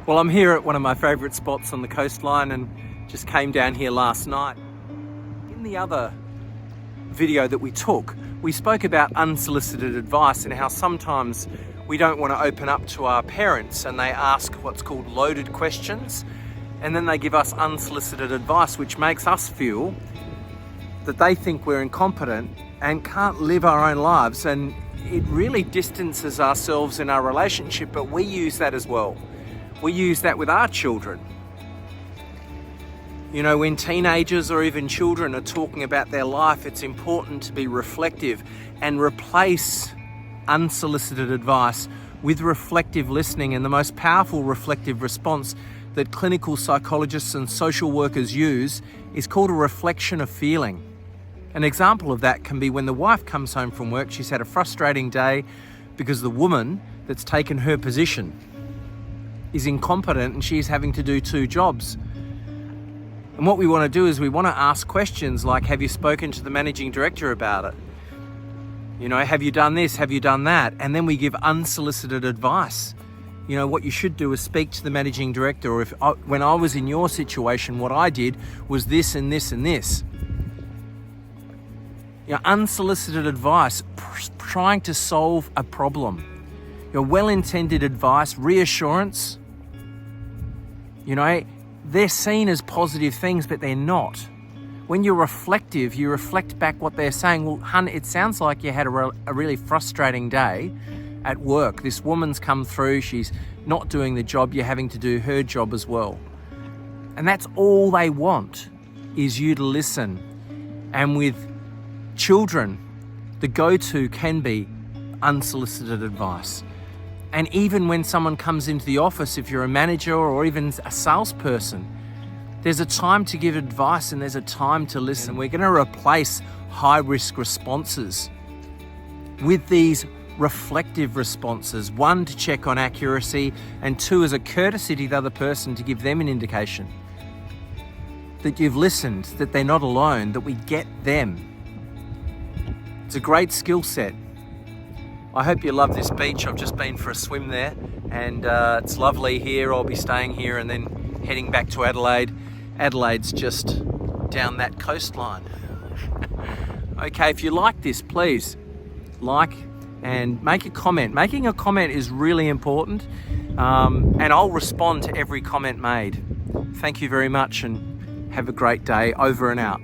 Well, I'm here at one of my favourite spots on the coastline and just came down here last night. In the other video that we took, we spoke about unsolicited advice and how sometimes we don't want to open up to our parents and they ask what's called loaded questions, and then they give us unsolicited advice, which makes us feel that they think we're incompetent and can't live our own lives, and it really distances ourselves in our relationship. But we use that as well. We use that with our children. You know, when teenagers or even children are talking about their life, it's important to be reflective and replace unsolicited advice with reflective listening. And the most powerful reflective response that clinical psychologists and social workers use is called a reflection of feeling. An example of that can be when the wife comes home from work. She's had a frustrating day because the woman that's taken her position is incompetent and she's having to do two jobs. And what we want to do is we want to ask questions like, have you spoken to the managing director about it? You know, have you done this? Have you done that? And then we give unsolicited advice. You know, what you should do is speak to the managing director, or when I was in your situation, what I did was this and this and this. You know, unsolicited advice, trying to solve a problem. Your well-intended advice, reassurance, you know, they're seen as positive things, but they're not. When you're reflective, you reflect back what they're saying. Well, hun, it sounds like you had a really frustrating day at work. This woman's come through, she's not doing the job, you're having to do her job as well. And that's all they want, is you to listen. And with children, the go-to can be unsolicited advice. And even when someone comes into the office, if you're a manager or even a salesperson, there's a time to give advice and there's a time to listen. We're going to replace high-risk responses with these reflective responses. One, to check on accuracy, and two, as a courtesy to the other person, to give them an indication that you've listened, that they're not alone, that we get them. It's a great skill set. I hope you love this beach. I've just been for a swim there and it's lovely here. I'll be staying here and then heading back to Adelaide. Adelaide's just down that coastline. Okay, if you like this, please like and make a comment. Making a comment is really important, and I'll respond to every comment made. Thank you very much and have a great day. Over and out.